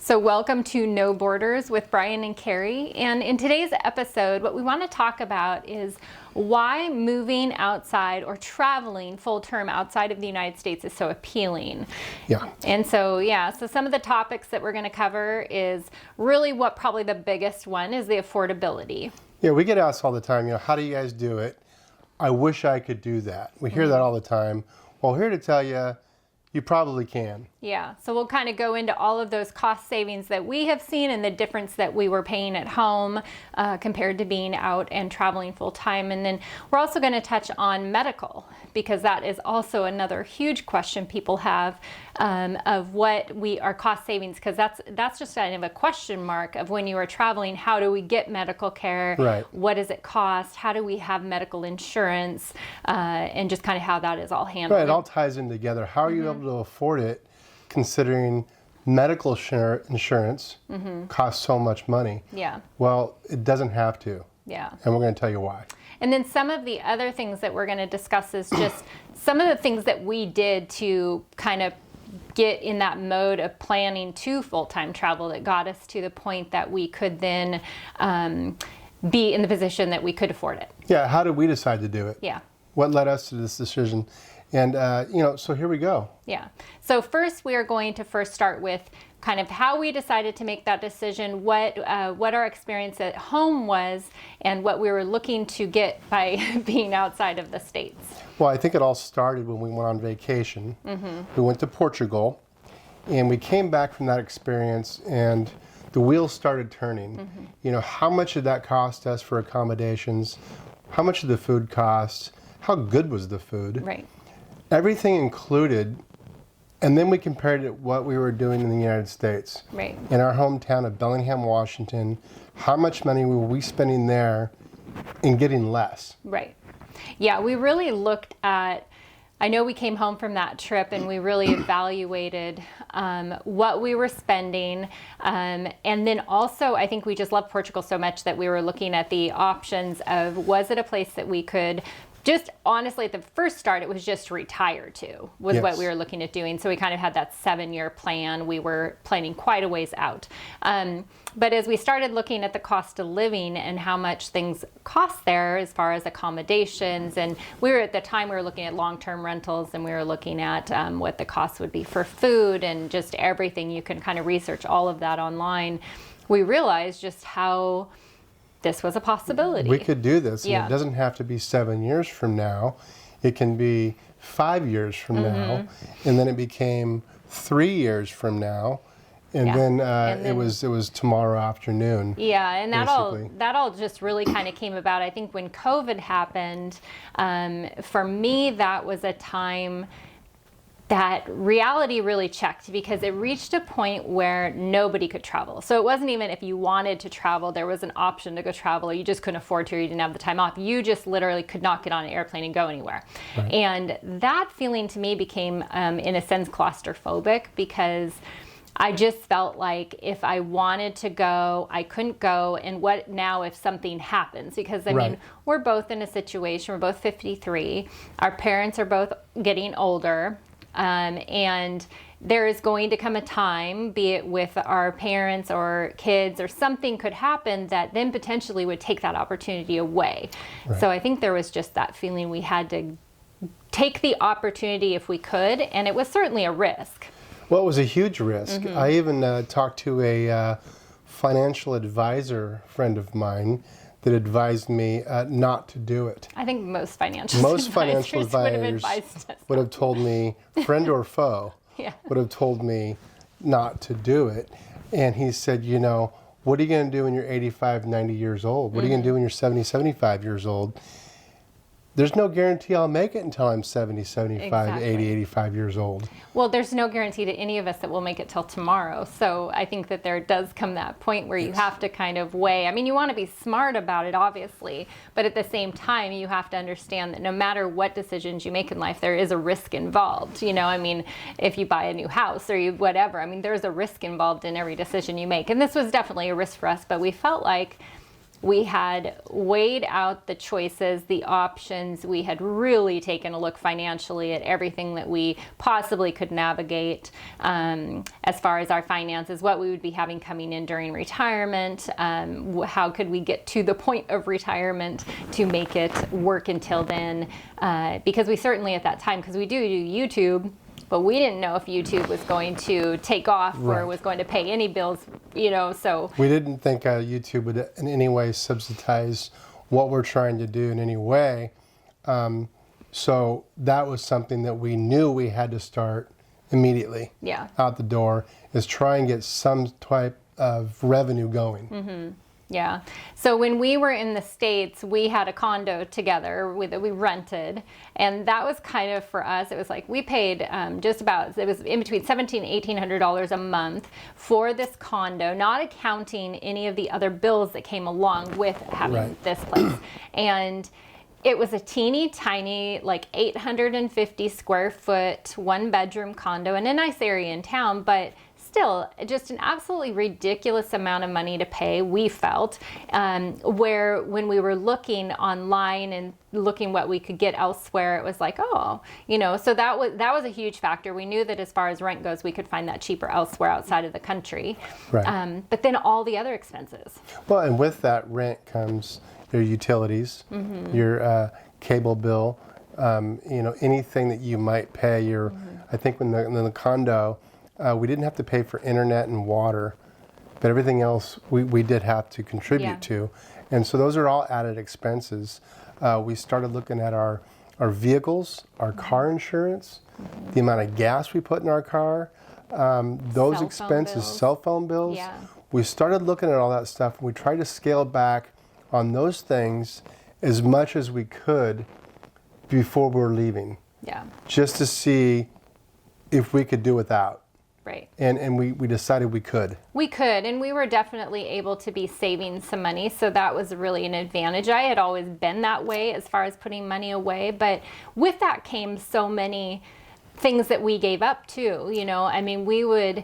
So welcome to No Borders with Brian and Carrie. And in today's episode, what we want to talk about is why moving outside or traveling full-term outside of the United States is so appealing. Yeah. And so some of the topics that we're going to cover is really what probably the biggest one is the affordability. Yeah, we get asked all the time, how do you guys do it? I wish I could do that. We hear that all the time. Well, here to tell you, you probably can. Yeah, so we'll kind of go into all of those cost savings that we have seen and the difference that we were paying at home compared to being out and traveling full time. And then we're also going to touch on medical, because that is also another huge question people have of what our cost savings, because that's just kind of a question mark of when you are traveling, how do we get medical care? Right. What does it cost? How do we have medical insurance? And just kind of how that is all handled. Right, it all ties in together. How are you able to afford it, considering medical insurance costs so much money? Yeah. Well, it doesn't have to. Yeah. And we're going to tell you why. And then some of the other things that we're going to discuss is just some of the things that we did to kind of get in that mode of planning to full-time travel that got us to the point that we could then be in the position that we could afford it. Yeah, how did we decide to do it? Yeah. What led us to this decision? And, so here we go. Yeah. So first, we are going to start with kind of how we decided to make that decision, what our experience at home was, and what we were looking to get by being outside of the States. Well, I think it all started when we went on vacation. We went to Portugal, and we came back from that experience, and the wheels started turning. How much did that cost us for accommodations? How much did the food cost? How good was the food? Right. Everything included, and then we compared it to what we were doing in the United States. Right. In our hometown of Bellingham, Washington, how much money were we spending there and getting less? Right. Yeah, we really looked at, I know we came home from that trip and we really evaluated what we were spending. And then also, I think we just loved Portugal so much that we were looking at the options of, was it a place that we could just honestly, at the first start, it was just retire to, was Yes. what we were looking at doing. So we kind of had that 7-year plan. We were planning quite a ways out. But as we started looking at the cost of living and how much things cost there as far as accommodations, and at the time we were looking at long-term rentals, and we were looking at what the cost would be for food and just everything. You can kind of research all of that online. We realized just how this was a possibility. We could do this. Yeah. And it doesn't have to be 7 years from now. It can be 5 years from now. And then it became 3 years from now. And, then, it was tomorrow afternoon. Yeah, and that basically. all just really kind of came about. I think when COVID happened, for me, that was a time that reality really checked, because it reached a point where nobody could travel. So it wasn't even if you wanted to travel, there was an option to go travel, or you just couldn't afford to, or you didn't have the time off. You just literally could not get on an airplane and go anywhere. Right. And that feeling to me became, in a sense, claustrophobic, because I just felt like if I wanted to go, I couldn't go. And what now if something happens? Because, I mean, we're both in a situation, we're both 53. Our parents are both getting older. And there is going to come a time, be it with our parents or kids or something could happen that then potentially would take that opportunity away. Right. So I think there was just that feeling we had to take the opportunity if we could, and it was certainly a risk. Well, it was a huge risk. I even talked to a financial advisor friend of mine that advised me not to do it. I think most financial advisors would have told me, friend or foe, would have told me not to do it. And he said, what are you going to do when you're 85, 90 years old? What are you going to do when you're 70, 75 years old? There's no guarantee I'll make it until I'm 70, 75, exactly. 80, 85 years old. Well, there's no guarantee to any of us that we'll make it till tomorrow. So I think that there does come that point where you have to kind of weigh. I mean, you want to be smart about it, obviously, but at the same time, you have to understand that no matter what decisions you make in life, there is a risk involved. I mean, if you buy a new house or whatever, I mean, there's a risk involved in every decision you make. And this was definitely a risk for us, but we felt like We had weighed out the choices, the options. We had really taken a look financially at everything that we possibly could navigate as far as our finances, what we would be having coming in during retirement, how could we get to the point of retirement to make it work until then, because we certainly at that time, because we do YouTube, but we didn't know if YouTube was going to take off or was going to pay any bills, so. We didn't think YouTube would in any way subsidize what we're trying to do in any way. So that was something that we knew we had to start immediately out the door, is try and get some type of revenue going. Mm-hmm. Yeah. So when we were in the States, we had a condo together that we rented. And that was kind of for us, it was like we paid it was in between $1,700 and $1,800 a month for this condo, not accounting any of the other bills that came along with having this place. And it was a teeny tiny, like 850 square foot, 1-bedroom condo in a nice area in town, but still just an absolutely ridiculous amount of money to pay, we felt, where when we were looking online and looking what we could get elsewhere, it was like, so that was a huge factor. We knew that as far as rent goes, we could find that cheaper elsewhere outside of the country. Right. But then all the other expenses. Well, and with that rent comes your utilities, your cable bill, anything that you might pay. I think in the condo, we didn't have to pay for internet and water, but everything else we did have to contribute to. And so those are all added expenses. We started looking at our vehicles, our car insurance, the amount of gas we put in our car, those expenses, cell phone bills. Yeah. We started looking at all that stuff, and we tried to scale back on those things as much as we could before we were leaving. Yeah. Just to see if we could do without. Right. And we decided we could. We could, and we were definitely able to be saving some money, so that was really an advantage. I had always been that way as far as putting money away, but with that came so many things that we gave up too. We would,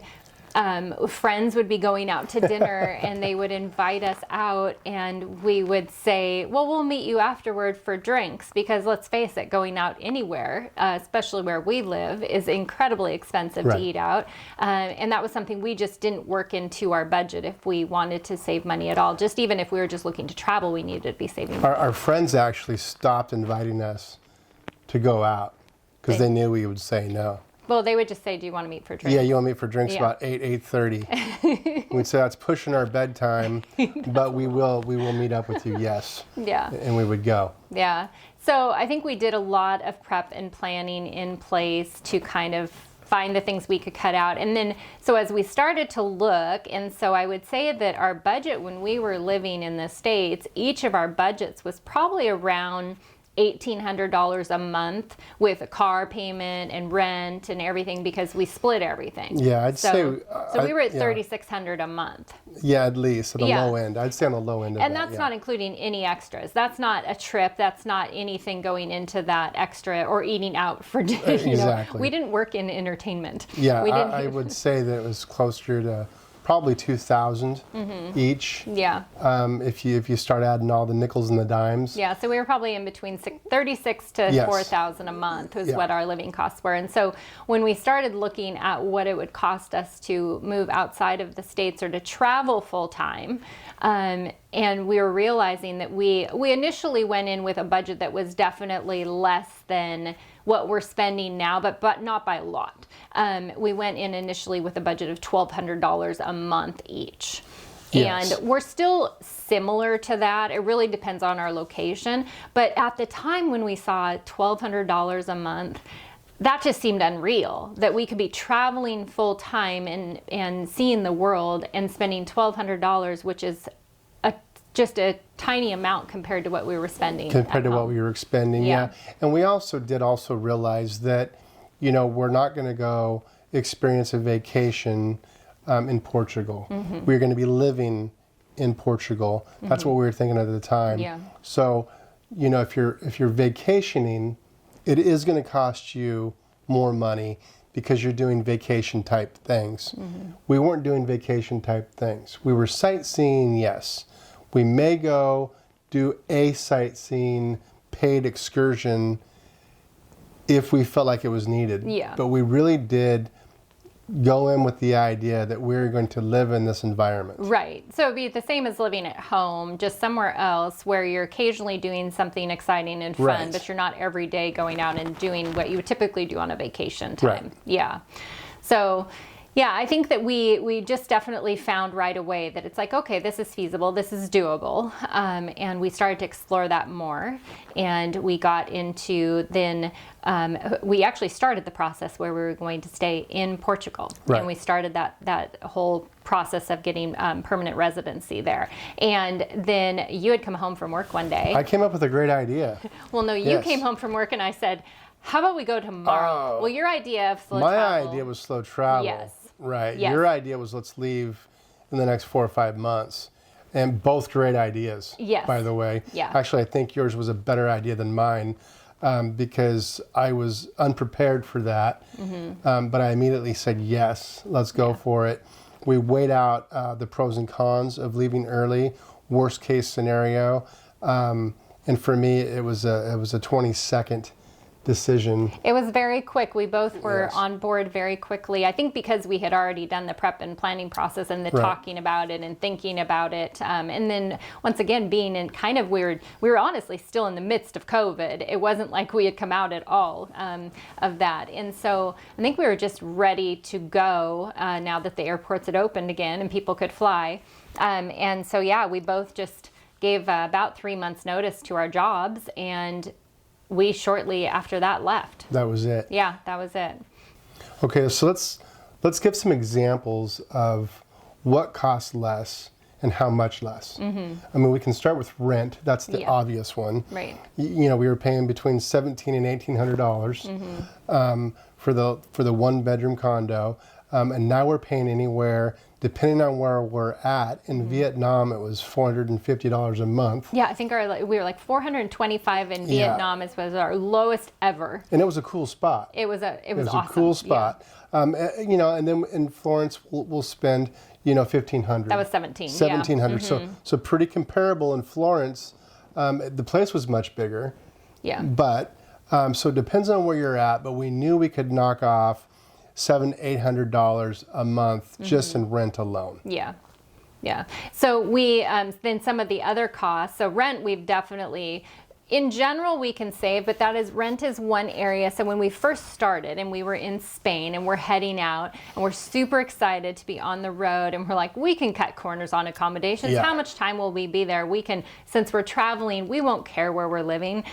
friends would be going out to dinner and they would invite us out, and we would say, well, we'll meet you afterward for drinks, because let's face it, going out anywhere, especially where we live, is incredibly expensive to eat out. And that was something we just didn't work into our budget if we wanted to save money at all. Just even if we were just looking to travel, we needed to be saving money. Our friends actually stopped inviting us to go out because they knew we would say no. Well, they would just say, do you want to meet for drinks? Yeah, you want to meet for drinks about 8:30. We'd say, that's pushing our bedtime, but we will meet up with you, yes. Yeah. And we would go. Yeah. So I think we did a lot of prep and planning in place to kind of find the things we could cut out. And then, so as we started to look, and so I would say that our budget when we were living in the States, each of our budgets was probably around $1,800 a month with a car payment and rent and everything, because we split everything. Yeah, I'd say. So we were at $3,600 a month. Yeah, at least at the low end. I'd say on the low end of that. And that's not including any extras. That's not a trip. That's not anything going into that extra or eating out for dinner. Exactly. We didn't work in entertainment. Yeah, I would say that it was closer to probably $2,000 each. Yeah. If you start adding all the nickels and the dimes. Yeah. So we were probably in between $36,000 to $4,000 a month was what our living costs were. And so when we started looking at what it would cost us to move outside of the States or to travel full time, and we were realizing that we initially went in with a budget that was definitely less than what we're spending now, but not by a lot. We went in initially with a budget of $1,200 a month each. Yes. And we're still similar to that. It really depends on our location. But at the time when we saw $1,200 a month, that just seemed unreal, that we could be traveling full time and seeing the world and spending $1,200, which is just a tiny amount compared to what we were spending. Compared to what we were spending, yeah. And we also realize that, we're not going to go experience a vacation in Portugal. We're going to be living in Portugal. That's what we were thinking at the time. Yeah. So, if you're vacationing, it is going to cost you more money because you're doing vacation type things. We weren't doing vacation type things. We were sightseeing, yes. We may go do a sightseeing paid excursion if we felt like it was needed. Yeah. But we really did go in with the idea that we're going to live in this environment. Right. So it'd be the same as living at home, just somewhere else where you're occasionally doing something exciting and fun, Right. but you're not every day going out and doing what you would typically do on a vacation time. Right. Yeah. So, yeah, I think that we just definitely found right away that it's like, okay, this is feasible, this is doable. And we started to explore that more. And we got into then, we actually started the process where we were going to stay in Portugal. Right. And we started that whole process of getting permanent residency there. And then you had come home from work one day. I came up with a great idea. Well, no, you Yes. came home from work and I said, how about we go tomorrow? Oh. Well, your idea of slow My travel. idea was slow travel. Yes. Right. Yes. Your idea was let's leave in the next 4 or 5 months. And both great ideas, Yes. by the way. Yeah. Actually, I think yours was a better idea than mine because I was unprepared for that. But I immediately said, yes, let's go for it. We weighed out the pros and cons of leaving early, worst case scenario. And for me, it was a 20-second decision. It was very quick. We both were Yes. on board very quickly. I think because we had already done the prep and planning process and the Right. talking about it and thinking about it. And then once again, being in kind of weird, we were honestly still in the midst of COVID. It wasn't like we had come out at all of that. And so I think we were just ready to go now that the airports had opened again and people could fly. And so, yeah, we both just gave about 3 months notice to our jobs, and we shortly after that left. That was it. Yeah, that was it. Okay, so let's give some examples of what costs less and how much less. I mean, we can start with rent. That's the Yeah. obvious one. Right. You know, we were paying between $1,700 and $1,800 for the one bedroom condo, and now we're paying anywhere, depending on where we're at. In Vietnam, it was $450 a month. Yeah, I think we were like 425 in Yeah. Vietnam. Was our lowest ever. And it was a cool spot. It was It was awesome. a cool spot. You know, and then in Florence, we'll spend, you know, $1,500. That was 17. 1,700. So pretty comparable in Florence. The place was much bigger, Yeah. but so it depends on where you're at. But we knew we could knock off $700-800 a month just in rent alone. Yeah. Yeah. So we, then some of the other costs. So rent, we've definitely, in general, we can save, but rent is one area. So when we first started and we were in Spain and we're heading out and we're super excited to be on the road and we're like, we can cut corners on accommodations. Yeah. How much time will we be there? We can, since we're traveling, we won't care where we're living.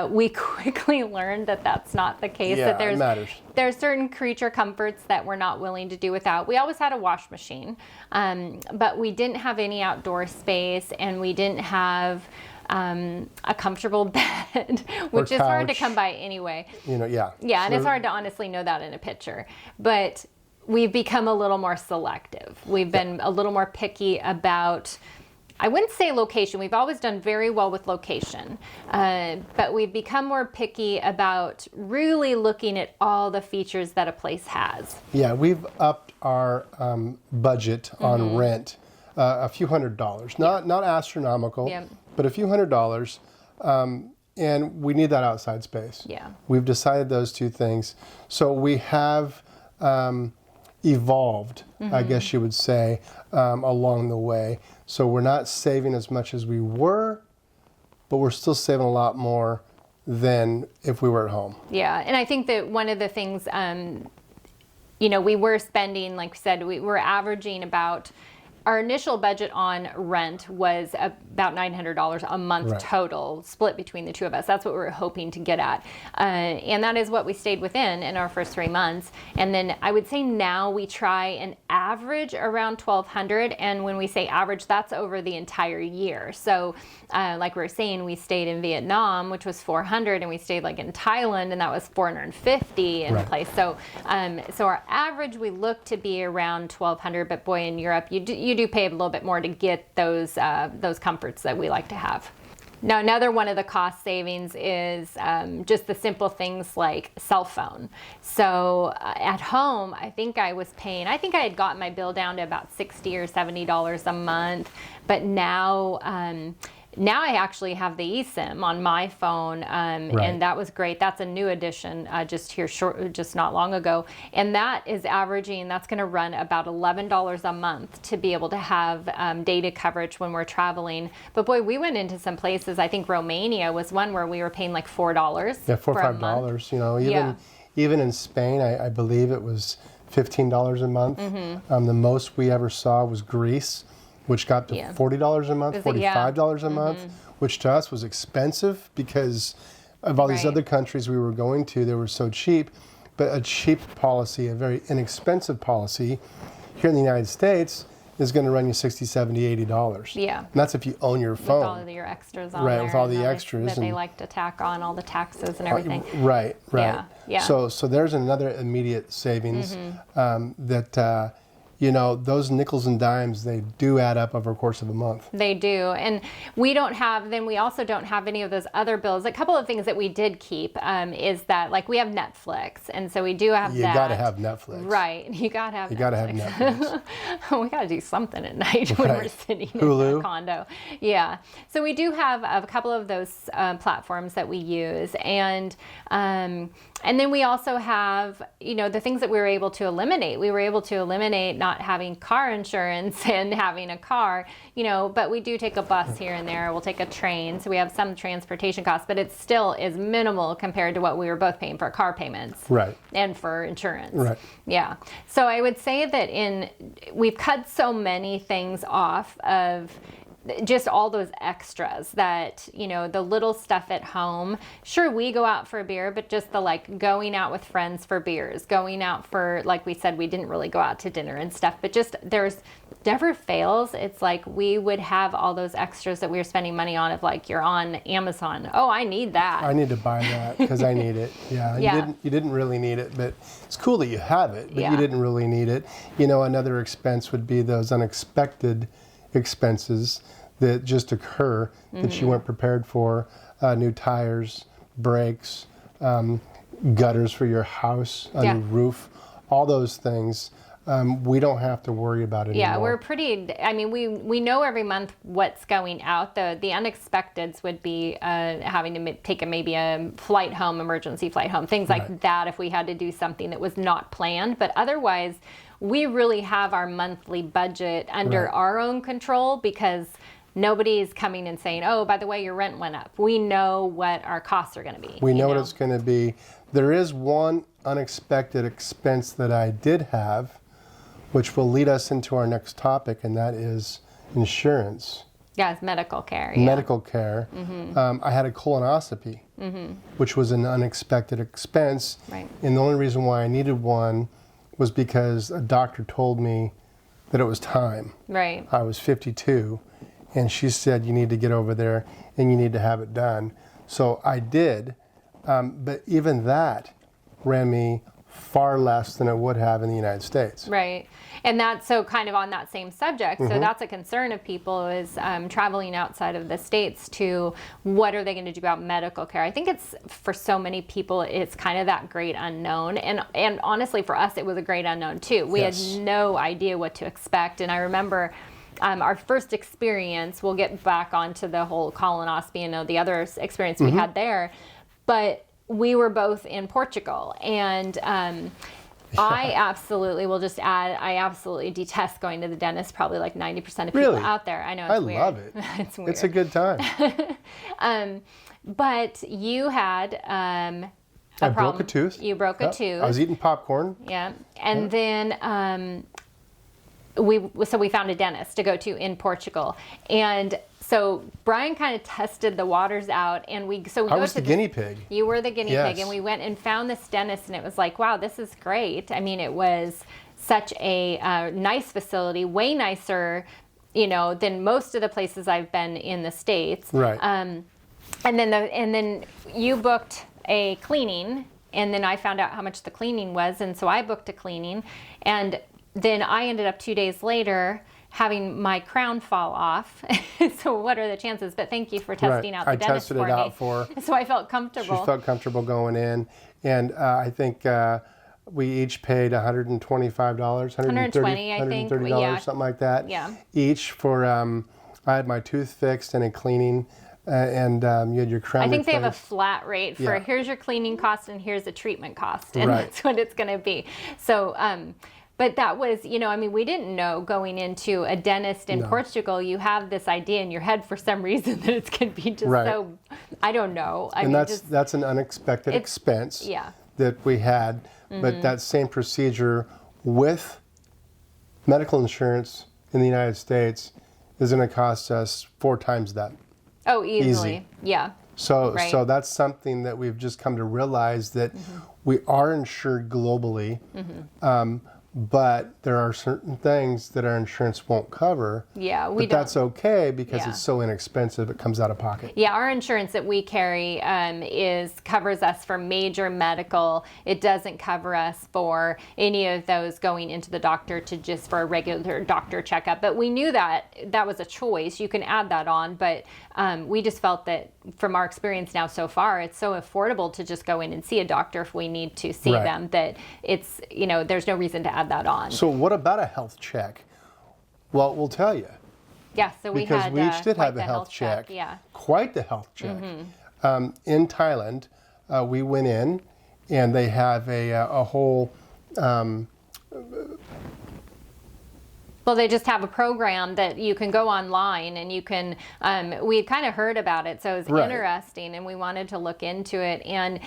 We quickly learned that that's not the case. Yeah, That it matters. there's certain creature comforts that we're not willing to do without. We always had a wash machine, but we didn't have any outdoor space, and we didn't have a comfortable bed, which is hard to couch. come by anyway. You know, yeah. Yeah, and So- it's hard to honestly know that in a picture. But we've become a little more selective. We've been a little more picky about, I wouldn't say location. We've always done very well with location. But we've become more picky about really looking at all the features that a place has. Yeah, we've upped our budget on rent a few $100s. Not astronomical, Yeah. but a few $100s. And we need that outside space. Yeah. We've decided those two things. So we have evolved, I guess you would say, along the way. So we're not saving as much as we were, but we're still saving a lot more than if we were at home. Yeah, and I think that one of the things, you know, we were spending, like we said, we were averaging about, our initial budget on rent was about $900 a month Right. total, split between the two of us. That's what we were hoping to get at. And that is what we stayed within in our first 3 months. And then I would say now we try and average around $1,200. And when we say average, that's over the entire year. So like we were saying, we stayed in Vietnam, which was $400, and we stayed like in Thailand, and that was $450 in Right. place. So so our average, we look to be around $1,200, but boy, in Europe, you do pay a little bit more to get those comforts that we like to have. Now, another one of the cost savings is just the simple things like cell phone. So at home, I think I had gotten my bill down to about $60 or $70 a month, but now I actually have the eSIM on my phone, and that was great. That's a new addition just not long ago, and that's going to run about $11 a month to be able to have data coverage when we're traveling. But boy, we went into some places. I think Romania was one where we were paying like $4. Yeah, $4 or $5. You know, even in Spain, I believe it was $15 a month. The most we ever saw was Greece, which got to $40 a month, $45 a month, which to us was expensive because of all these other countries we were going to. They were so cheap. But a cheap policy, a very inexpensive policy here in the United States is going to run you $60, $70, $80. Yeah. And that's if you own your phone. With all of your extras on there. Right, with all the extras. That they like to tack on all the taxes and everything. Right. Yeah. So there's another immediate savings that... you know, those nickels and dimes, they do add up over the course of a month. They do. And we also don't have any of those other bills. A couple of things that we did keep is that, like, we have Netflix. And so we do have that. You got to have Netflix. Right. You got to have Netflix. We got to do something at night when we're sitting in a condo. Yeah. So we do have a couple of those platforms that we use. And then we also have, you know, the things that we were able to eliminate. We were able to eliminate not having car insurance and having a car, you know, but we do take a bus here and there. We'll take a train. So we have some transportation costs, but it still is minimal compared to what we were both paying for car payments. Right. And for insurance. Right. Yeah. So I would say that we've cut so many things off of just all those extras that, you know, the little stuff at home. Sure, we go out for a beer, but just the like going out with friends for beers, going out for, like we said, we didn't really go out to dinner and stuff, but just there's never fails. It's like we would have all those extras that we were spending money on of like you're on Amazon. Oh, I need that. I need to buy that because I need it. Yeah. You didn't really need it, but it's cool that you have it, but you didn't really need it. You know, another expense would be those unexpected expenses that just occur that you weren't prepared for. New tires, brakes, gutters for your house, a new roof, all those things. We don't have to worry about it anymore. Yeah, we're pretty, I mean, we know every month what's going out. The unexpecteds would be having to take maybe a flight home, emergency flight home, things like that if we had to do something that was not planned. But otherwise, we really have our monthly budget under our own control because nobody's coming and saying, oh, by the way, your rent went up. We know what our costs are going to be. We know what it's going to be. There is one unexpected expense that I did have, which will lead us into our next topic, and that is insurance. Yeah, it's medical care. Medical care. I had a colonoscopy, which was an unexpected expense. Right. And the only reason why I needed one was because a doctor told me that it was time. Right. I was 52. And she said, you need to get over there and you need to have it done. So I did, but even that ran me far less than it would have in the United States. Right. And that's so kind of on that same subject. So that's a concern of people is traveling outside of the States to what are they going to do about medical care? I think it's for so many people, it's kind of that great unknown. And honestly, for us, it was a great unknown too. We had no idea what to expect. And I remember our first experience, we'll get back onto the whole colonoscopy and the other experience we had there, but we were both in Portugal, and I absolutely will just add, I absolutely detest going to the dentist. Probably like 90% of people out there. I know it's weird. I love it. It's weird. It's a good time. But you had I broke a tooth. You broke a tooth. I was eating popcorn. Yeah, and then we found a dentist to go to in Portugal, and so Brian kind of tested the waters out, and I was the guinea pig. You were the guinea pig, and we went and found this dentist, and it was like, wow, this is great. I mean, it was such a nice facility, way nicer, you know, than most of the places I've been in the States. Right. And then you booked a cleaning, and then I found out how much the cleaning was, and so I booked a cleaning, and then I ended up 2 days later having my crown fall off. So what are the chances? But thank you for testing out the dentist for me. I tested it out for her. So I felt comfortable. She felt comfortable going in. And I think we each paid $125, $120, I think. $130, Yeah. something like that. Yeah. Each for, I had my tooth fixed and a cleaning. And you had your crown I think they have a replaced. flat rate for here's your cleaning cost and here's a treatment cost. And that's what it's going to be. So, but that was, you know, I mean, we didn't know going into a dentist in Portugal, you have this idea in your head for some reason that it's going to be just so, I don't know. I and mean, that's an unexpected expense that we had. But that same procedure with medical insurance in the United States is going to cost us 4 times that. Oh, easily. Yeah. So that's something that we've just come to realize that we are insured globally, but there are certain things that our insurance won't cover. Yeah, but that's okay because it's so inexpensive, it comes out of pocket. Yeah, our insurance that we carry covers us for major medical. It doesn't cover us for any of those going into the doctor to just for a regular doctor checkup. But we knew that was a choice. You can add that on, but we just felt that from our experience now so far, it's so affordable to just go in and see a doctor if we need to see them that it's, you know, there's no reason to add that on. So what about a health check? Well, we'll tell you. Yeah, so we because had we each did have a health check. Yeah. Quite the health check. In Thailand, we went in and they have a whole well, they just have a program that you can go online and you can, we had kind of heard about it, so it was interesting and we wanted to look into it. And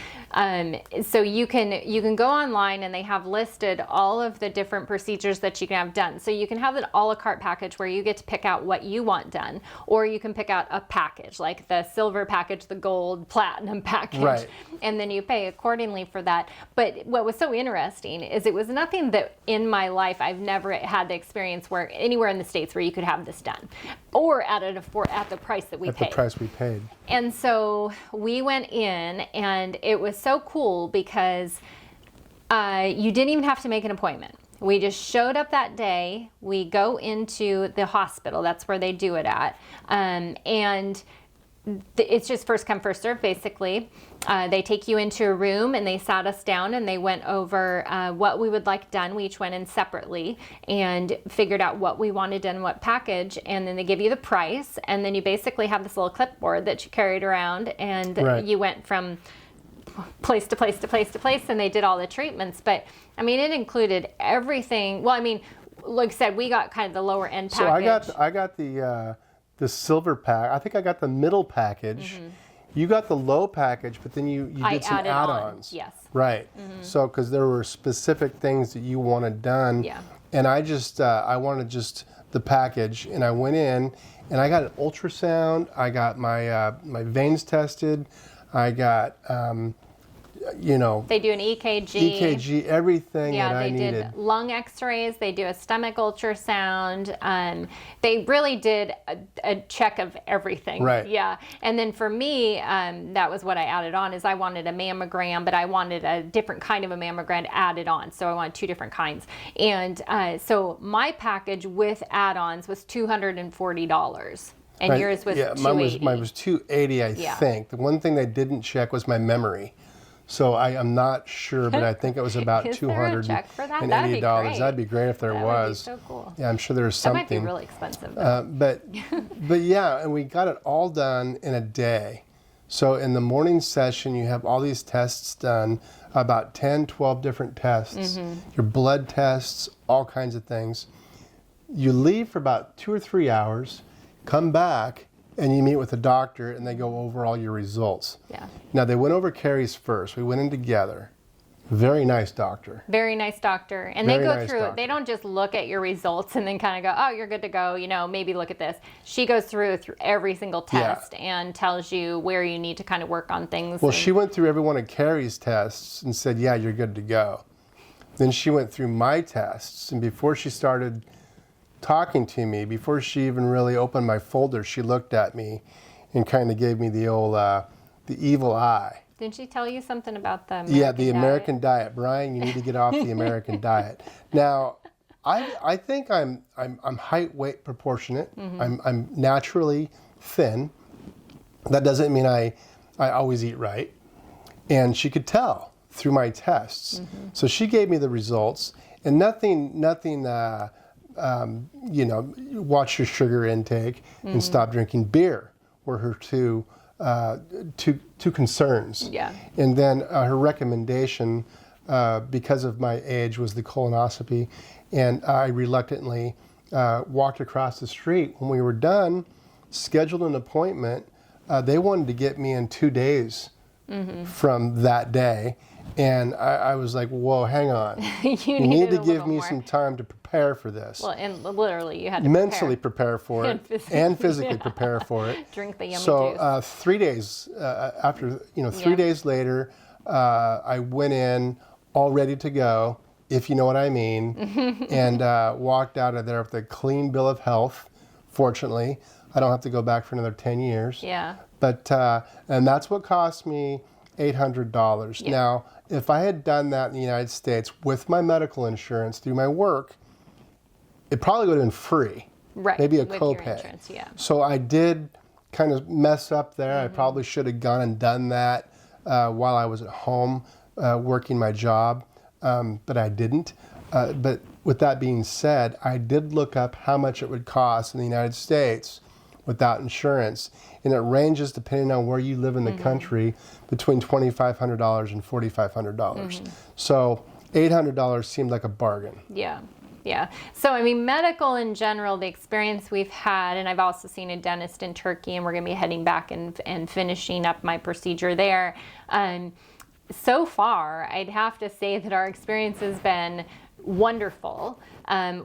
so you can go online and they have listed all of the different procedures that you can have done. So you can have an a la carte package where you get to pick out what you want done, or you can pick out a package, like the silver package, the gold, platinum package, and then you pay accordingly for that. But what was so interesting is it was nothing that in my life I've never had the experience where anywhere in the States where you could have this done, or at the price that we paid. At the price we paid. And so we went in, and it was so cool because you didn't even have to make an appointment. We just showed up that day. We go into the hospital. That's where they do it at, and it's just first come, first serve, basically. They take you into a room and they sat us down and they went over what we would like done. We each went in separately and figured out what we wanted done, what package, and then they give you the price. And then you basically have this little clipboard that you carried around, and you went from place to place to place to place, and they did all the treatments. But I mean, it included everything. Well, I mean, like I said, we got kind of the lower end package. So I got the silver pack. I think I got the middle package. You got the low package, but then you did some add-ons. Yes. Right. So because there were specific things that you wanted done. Yeah. And I wanted just the package, and I went in and I got an ultrasound. I got my my veins tested. I got they do an EKG, everything that I needed. They did lung x-rays, they do a stomach ultrasound, they really did a check of everything. Right. Yeah. And then for me, that was what I added on, is I wanted a mammogram, but I wanted a different kind of a mammogram added on, so I wanted 2 different kinds. And so my package with add-ons was $240. And yours was $280. Mine was $280, I think. The one thing they didn't check was my memory. So I am not sure, but I think it was about $280. That'd be great if there was. That would be so cool. Yeah, I'm sure there's something. That might be really expensive. But yeah, and we got it all done in a day. So in the morning session, you have all these tests done, about 10, 12 different tests, your blood tests, all kinds of things. You leave for about 2 or 3 hours, come back, and you meet with the doctor, and they go over all your results. Yeah. Now, they went over Carrie's first. We went in together. Very nice doctor. Very nice doctor. And they go through it. They don't just look at your results and then kind of go, oh, you're good to go, maybe look at this. She goes through every single test and tells you where you need to kind of work on things. Well, she went through every one of Carrie's tests and said, yeah, you're good to go. Then she went through my tests, and before she started talking to me, before she even really opened my folder, she looked at me and kind of gave me the old, the evil eye. Didn't she tell you something about the American American diet? Brian, you need to get off the American diet. Now, I think I'm height weight proportionate. I'm naturally thin. That doesn't mean I always eat right. And she could tell through my tests. So she gave me the results, and nothing. Watch your sugar intake and stop drinking beer were her two concerns. Yeah. And then her recommendation, because of my age, was the colonoscopy. And I reluctantly walked across the street. When we were done, scheduled an appointment. They wanted to get me in 2 days from that day. And I was like, whoa, hang on. You need to give me some time to prepare for this. Well, and literally you had to mentally prepare for it and physically prepare for it. Drink the yummy juice. So 3 days after, 3 days later, I went in all ready to go, if you know what I mean, and walked out of there with a clean bill of health. Fortunately, I don't have to go back for another 10 years. Yeah. But, and that's what cost me $800. Yeah. Now, if I had done that in the United States with my medical insurance through my work, it probably would have been free. Right. Maybe a with copay. Your insurance, yeah. So I did kind of mess up there. I probably should have gone and done that while I was at home working my job, but I didn't. But with that being said, I did look up how much it would cost in the United States without insurance. And it ranges, depending on where you live in the country, between $2,500 and $4,500. So $800 seemed like a bargain. Yeah. Yeah. So, I mean, medical in general, the experience we've had, and I've also seen a dentist in Turkey, and we're going to be heading back and finishing up my procedure there. So far, I'd have to say that our experience has been wonderful.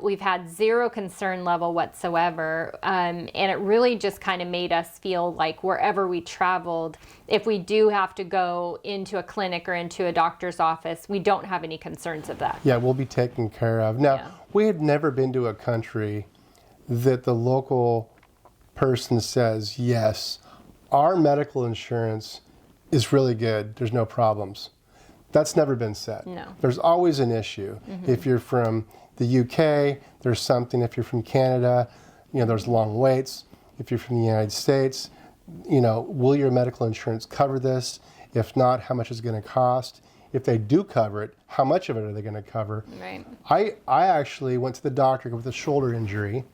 We've had zero concern level whatsoever. And it really just kind of made us feel like wherever we traveled, if we do have to go into a clinic or into a doctor's office, we don't have any concerns of that. Yeah, we'll be taken care of. Now, we had never been to a country that the local person says, yes, our medical insurance is really good. There's no problems. That's never been said. No. There's always an issue. If you're from the UK, there's something. If you're from Canada, there's long waits. If you're from the United States, will your medical insurance cover this? If not, how much is it going to cost? If they do cover it, how much of it are they going to cover? Right. I actually went to the doctor with a shoulder injury,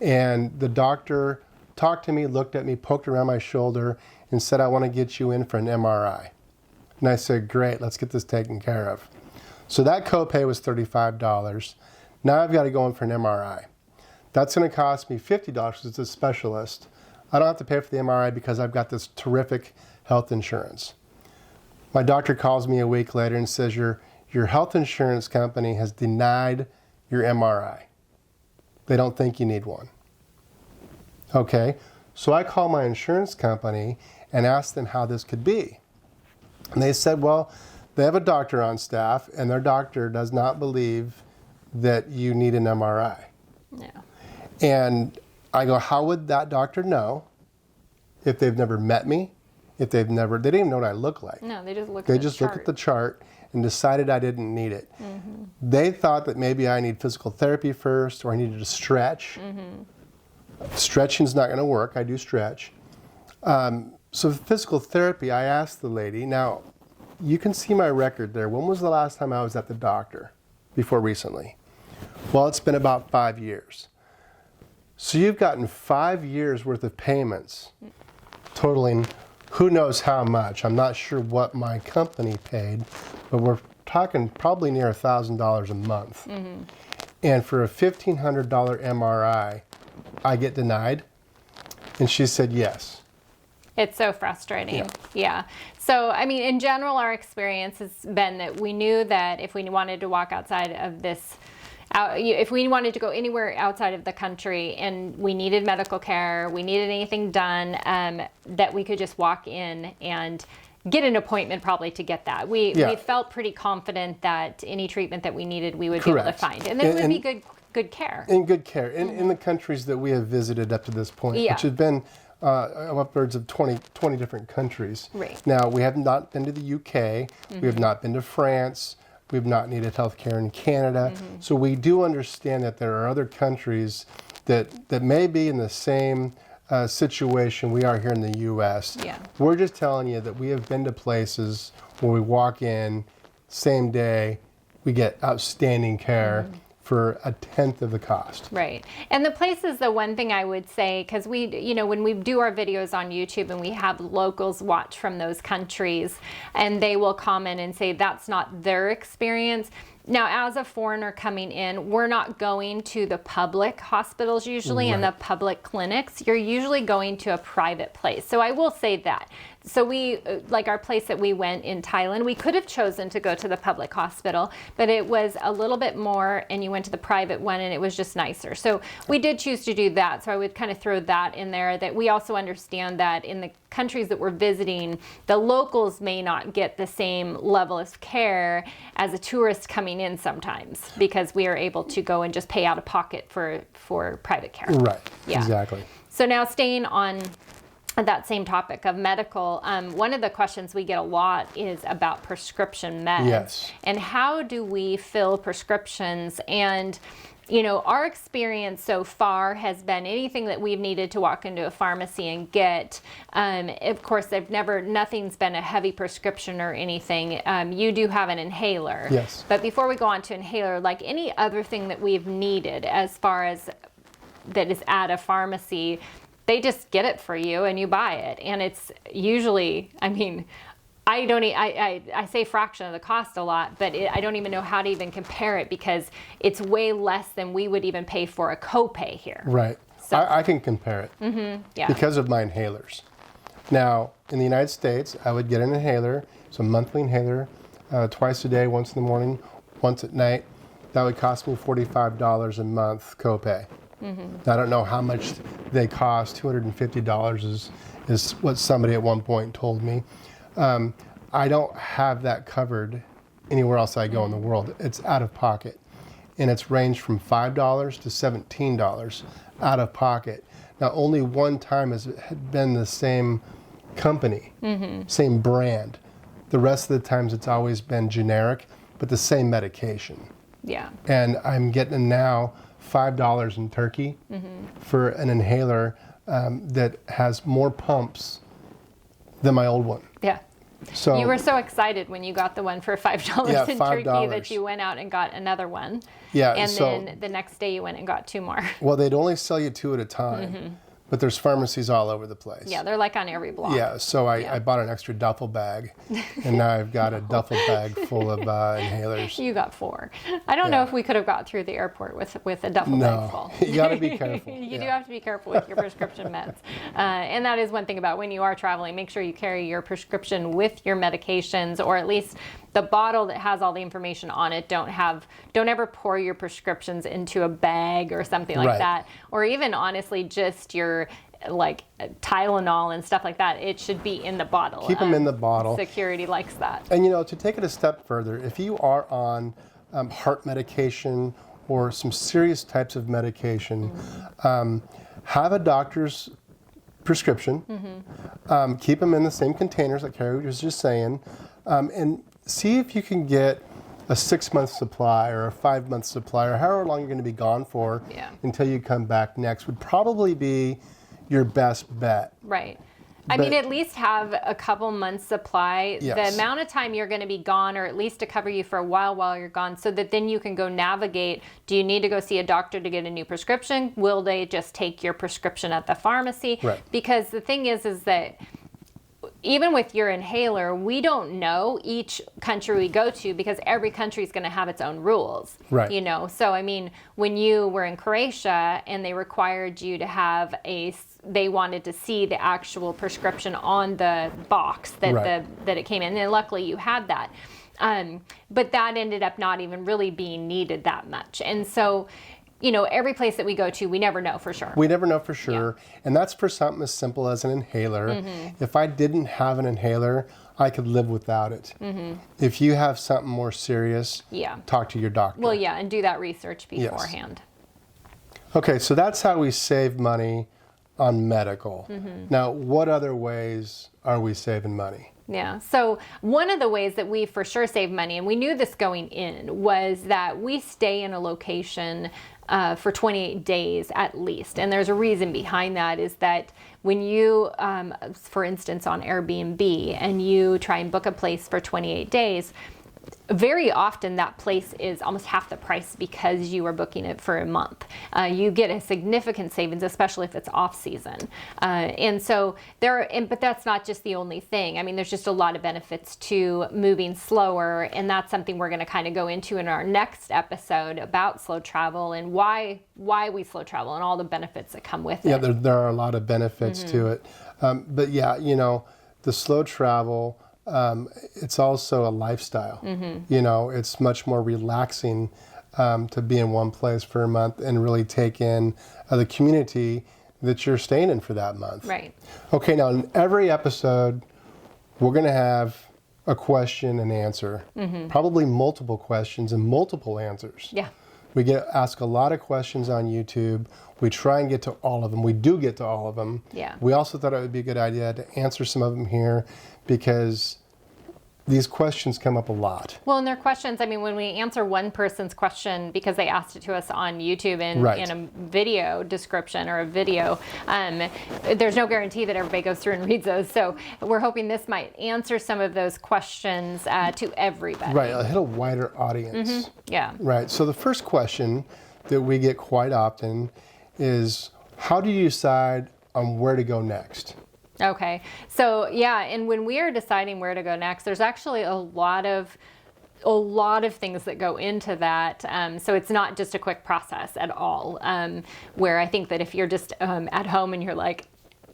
and the doctor talked to me, looked at me, poked around my shoulder, and said, I want to get you in for an MRI. And I said, great, let's get this taken care of. So that copay was $35. Now I've got to go in for an MRI. That's going to cost me $50 because it's a specialist. I don't have to pay for the MRI because I've got this terrific health insurance. My doctor calls me a week later and says, your health insurance company has denied your MRI. They don't think you need one. Okay, so I call my insurance company and ask them how this could be. And they said, well, they have a doctor on staff, and their doctor does not believe that you need an MRI. Yeah. And I go, how would that doctor know if they've never met me? If they didn't even know what I look like. No, they just looked at the chart and decided I didn't need it. They thought that maybe I need physical therapy first, or I needed to stretch. Stretching's not going to work. I do stretch. So physical therapy, I asked the lady, now, you can see my record there. When was the last time I was at the doctor? Before recently. Well, it's been about 5 years. So you've gotten 5 years worth of payments, totaling who knows how much. I'm not sure what my company paid, but we're talking probably near $1,000 a month. And for a $1,500 MRI, I get denied? And she said yes. It's so frustrating. Yeah. So, I mean, in general, our experience has been that we knew that if we wanted to walk outside of this, if we wanted to go anywhere outside of the country and we needed medical care, we needed anything done, that we could just walk in and get an appointment probably to get that. We felt pretty confident that any treatment that we needed, we would be able to find. And there would be good care. And good care. In the countries that we have visited up to this point, which have been upwards of 20 different countries. Right. Now, we have not been to the UK. We have not been to France. We've not needed health care in Canada. So we do understand that there are other countries that may be in the same situation we are here in the U.S. Yeah. We're just telling you that we have been to places where we walk in, same day, we get outstanding care for a tenth of the cost. Right. And the places, the one thing I would say, because we, when we do our videos on YouTube and we have locals watch from those countries, and they will comment and say that's not their experience. Now, as a foreigner coming in, we're not going to the public hospitals usually and the public clinics. You're usually going to a private place. So I will say that. So we, like our place that we went in Thailand, we could have chosen to go to the public hospital, but it was a little bit more, and you went to the private one and it was just nicer. So we did choose to do that. So I would kind of throw that in there, that we also understand that in the countries that we're visiting, the locals may not get the same level of care as a tourist coming in sometimes, because we are able to go and just pay out of pocket for private care. Right, Yeah. exactly. So now staying on that same topic of medical, one of the questions we get a lot is about prescription meds. Yes. And how do we fill prescriptions? And our experience so far has been anything that we've needed to walk into a pharmacy and get. Of course, nothing's been a heavy prescription or anything. You do have an inhaler. Yes. But before we go on to inhaler, like any other thing that we've needed as far as that is at a pharmacy, they just get it for you and you buy it. And it's usually, I say fraction of the cost a lot, but I don't even know how to even compare it, because it's way less than we would even pay for a copay here. Right. So. I can compare it Yeah. because of my inhalers. Now, in the United States, I would get an inhaler. It's a monthly inhaler, twice a day, once in the morning, once at night. That would cost me $45 a month copay. I don't know how much they cost. $250 is what somebody at one point told me. I don't have that covered anywhere else I go in the world. It's out of pocket. And it's ranged from $5 to $17 out of pocket. Now, only one time has it been the same company, same brand. The rest of the times it's always been generic, but the same medication. Yeah. And I'm getting now $5 in Turkey for an inhaler that has more pumps than my old one. Yeah. So you were so excited when you got the one for $5 in Turkey $5. that you went out and got another one. Yeah. And so, then the next day you went and got 2 more. well, they'd only sell you 2 at a time, but there's pharmacies all over the place. Yeah, they're like on every block. Yeah, so I bought an extra duffel bag, and now I've got a duffel bag full of inhalers. You got 4. I don't know if we could have got through the airport with a duffel bag full. You got to be careful. You do have to be careful with your prescription meds. And that is one thing about when you are traveling, make sure you carry your prescription with your medications, or at least the bottle that has all the information on it. Don't ever pour your prescriptions into a bag or something like that. Or even honestly, just your like Tylenol and stuff like that. It should be in the bottle. Keep them in the bottle. Security likes that. And to take it a step further, if you are on heart medication or some serious types of medication, have a doctor's prescription. Keep them in the same containers like Carrie was just saying, and see if you can get a 6-month supply or a 5-month supply, or however long you're going to be gone for until you come back next, would probably be your best bet. Right. I mean, at least have a couple months supply. Yes. The amount of time you're going to be gone, or at least to cover you for a while you're gone, so that then you can go navigate. Do you need to go see a doctor to get a new prescription? Will they just take your prescription at the pharmacy? Right. Because the thing is that even with your inhaler, we don't know each country we go to, because every country is going to have its own rules. Right. So I mean, when you were in Croatia and they required you to have they wanted to see the actual prescription on the box that that it came in, and luckily you had that. But that ended up not even really being needed that much. And so, every place that we go to, we never know for sure. We never know for sure. Yeah. And that's for something as simple as an inhaler. If I didn't have an inhaler, I could live without it. If you have something more serious, talk to your doctor. Well, and do that research beforehand. Yes. Okay, so that's how we save money on medical. Now, what other ways are we saving money? Yeah. So one of the ways that we for sure save money, and we knew this going in, was that we stay in a location for 28 days at least. And there's a reason behind that, is that when you, for instance, on Airbnb, and you try and book a place for 28 days, very often that place is almost half the price because you are booking it for a month. You get a significant savings, especially if it's off season. And so but that's not just the only thing. I mean, there's just a lot of benefits to moving slower, and that's something we're going to kind of go into in our next episode about slow travel and why we slow travel and all the benefits that come with it. Yeah, there are a lot of benefits to it. But yeah, the slow travel, it's also a lifestyle. It's much more relaxing to be in one place for a month and really take in the community that you're staying in for that month. Right. Okay, now in every episode, we're going to have a question and answer, probably multiple questions and multiple answers. Yeah. We ask a lot of questions on YouTube. We try and get to all of them. We do get to all of them. Yeah. We also thought it would be a good idea to answer some of them here, because these questions come up a lot. Well, and they're questions, I mean, when we answer one person's question because they asked it to us on YouTube in a video description or a video, there's no guarantee that everybody goes through and reads those. So we're hoping this might answer some of those questions to everybody. Right, it'll hit a wider audience. Yeah. Right, so the first question that we get quite often is, how do you decide on where to go next? Okay. So yeah, and when we are deciding where to go next, there's actually a lot of things that go into that. So it's not just a quick process at all. Where I think that if you're just at home and you're like,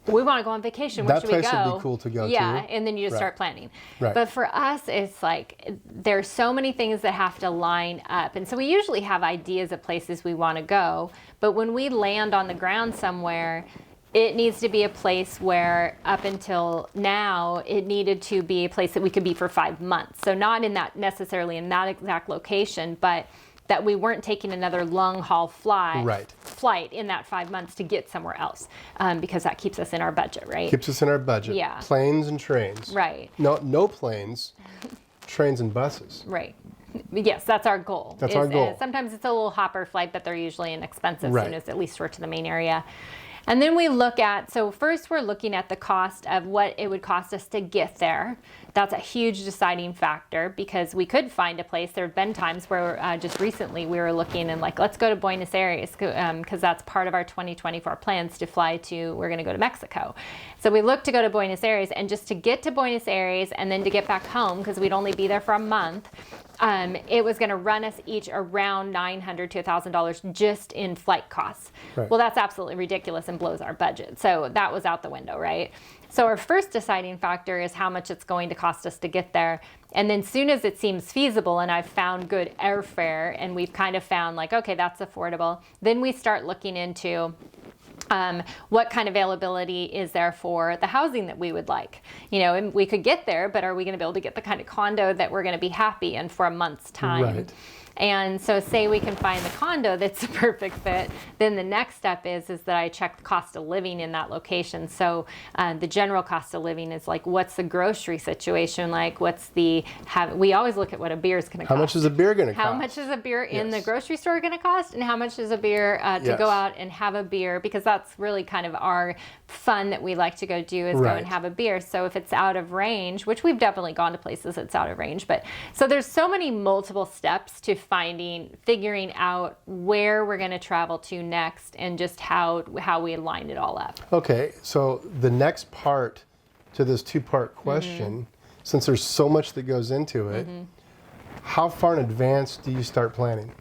we want to go on vacation, where should we go? That place would be cool to go to. Yeah, and then you just start planning. Right. But for us, it's like there's so many things that have to line up. And so we usually have ideas of places we want to go. But when we land on the ground somewhere, it needs to be a place where up until now, it needed to be a place that we could be for 5 months. So not necessarily in that exact location, but that we weren't taking another long haul flight in that 5 months to get somewhere else, because that keeps us in our budget, right? Keeps us in our budget. Yeah. Planes and trains. Right. No planes, trains and buses. Right. Yes, that's our goal. That's our goal. Sometimes it's a little hopper flight, but they're usually inexpensive as soon as at least we're to the main area. And then we look at, so first we're looking at the cost of what it would cost us to get there. That's a huge deciding factor, because we could find a place. There have been times where just recently we were looking and like, let's go to Buenos Aires, because that's part of our 2024 plans to fly to, we're going to go to Mexico. So we looked to go to Buenos Aires, and just to get to Buenos Aires and then to get back home, because we'd only be there for a month, it was going to run us each around $900 to $1,000 just in flight costs. Right. Well, that's absolutely ridiculous and blows our budget. So that was out the window, right? So our first deciding factor is how much it's going to cost us to get there. And then soon as it seems feasible and I've found good airfare and we've kind of found like, okay, that's affordable, then we start looking into what kind of availability is there for the housing that we would like. And we could get there, but are we going to be able to get the kind of condo that we're going to be happy in for a month's time? Right. And so say we can find the condo that's a perfect fit, then the next step is that I check the cost of living in that location. So the general cost of living is like, what's the grocery situation like? We always look at what a beer is going to cost. How much is a beer going to cost? How much is a beer in the grocery store going to cost? And how much is a beer to go out and have a beer? Because that's really kind of our fun that we like to go do, is go and have a beer. So if it's out of range, which we've definitely gone to places that's out of range, but so there's so many multiple steps to figuring out where we're going to travel to next, and just how we line it all up. Okay, so the next part to this two-part question, since there's so much that goes into it, how far in advance do you start planning?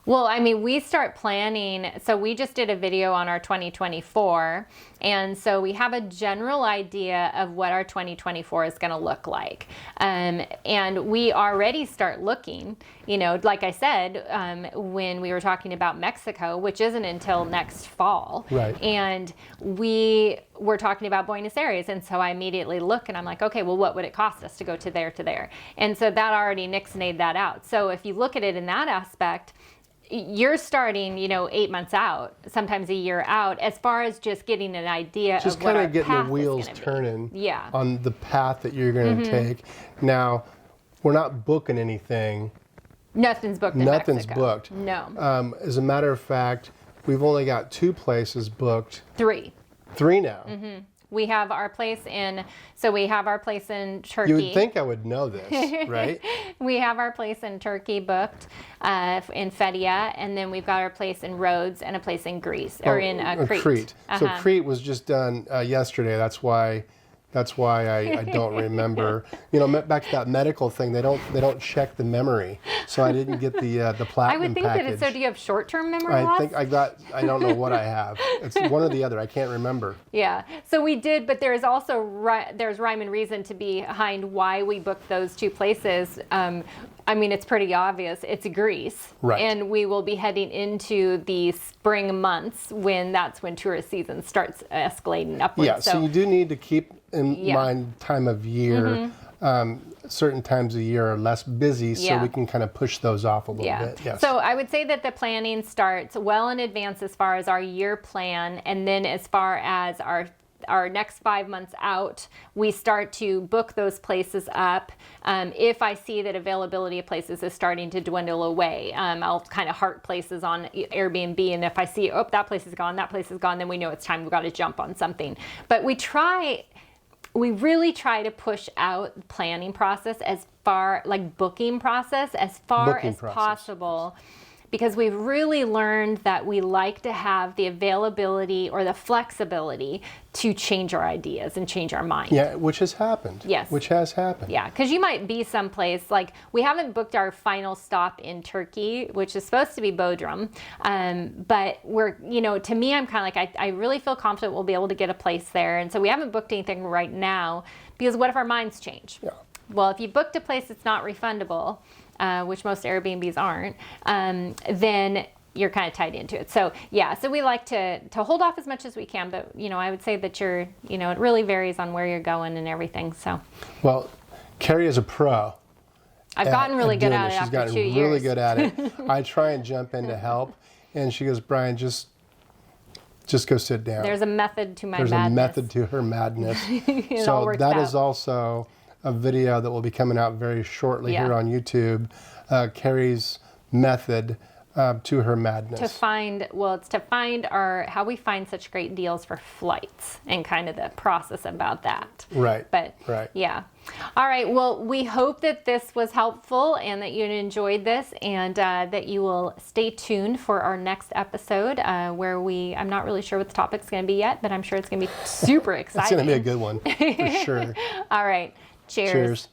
Well, I mean, we start planning, so we just did a video on our 2024, and so we have a general idea of what our 2024 is going to look like. And we already start looking, like I said, when we were talking about Mexico, which isn't until next fall. Right. And we were talking about Buenos Aires, and so I immediately look and I'm like, okay, well, what would it cost us to go to there? And so that already nixnayed that out. So if you look at it in that aspect, you're starting, 8 months out, sometimes a year out, as far as just getting an idea just of what our kind of getting path the wheels is gonna turning be. Yeah. on the path that you're going to take. Now, we're not booking anything. Nothing's booked in Nothing's Mexico. booked. No. As a matter of fact, we've only got 2 places booked. 3. 3 now. We have our place in Turkey. You would think I would know this, right? We have our place in Turkey booked in Fethiye, and then we've got our place in Rhodes and a place in Greece, or in Crete. So Crete was just done yesterday. That's why I don't remember. Back to that medical thing, they don't check the memory, so I didn't get the platinum I would think package. that it's so. Do you have short-term memory loss? I don't know what I have. It's one or the other. I can't remember. Yeah. So we did, but there is also there's rhyme and reason to behind why we booked those 2 places. It's pretty obvious. It's Greece, right? And we will be heading into the spring months that's when tourist season starts escalating upwards. Yeah. So you do need to keep in mind time of year. Certain times of year are less busy, so we can kind of push those off a little bit. Yes. So I would say that the planning starts well in advance as far as our year plan, and then as far as our next 5 months out, we start to book those places up. If I see that availability of places is starting to dwindle away, I'll kind of heart places on Airbnb, and if I see, that place is gone, then we know it's time, we've got to jump on something. But we really try to push out the planning process as far, like booking process, as far as possible, because we've really learned that we like to have the availability or the flexibility to change our ideas and change our mind. Yeah, which has happened. Yes. Which has happened. Yeah, because you might be someplace, like we haven't booked our final stop in Turkey, which is supposed to be Bodrum, but we're, to me, I'm kind of like, I really feel confident we'll be able to get a place there. And so we haven't booked anything right now, because what if our minds change? Yeah. Well, if you booked a place that's not refundable, which most Airbnbs aren't, then you're kind of tied into it. So so we like to hold off as much as we can, but I would say that it really varies on where you're going and everything. So, well, Carrie is a pro. I've gotten really good at it after 2 years. She's gotten really good at it. I try and jump in to help, and she goes, Brian, just go sit down. There's a method to my madness. There's a method to her madness. So that is also a video that will be coming out very shortly here on YouTube. Carrie's method to her madness. It's to find how we find such great deals for flights and kind of the process about that. Right. But yeah. All right. Well, we hope that this was helpful and that you enjoyed this, and that you will stay tuned for our next episode where I'm not really sure what the topic's going to be yet, but I'm sure it's going to be super exciting. It's going to be a good one for sure. All right. Cheers. Cheers.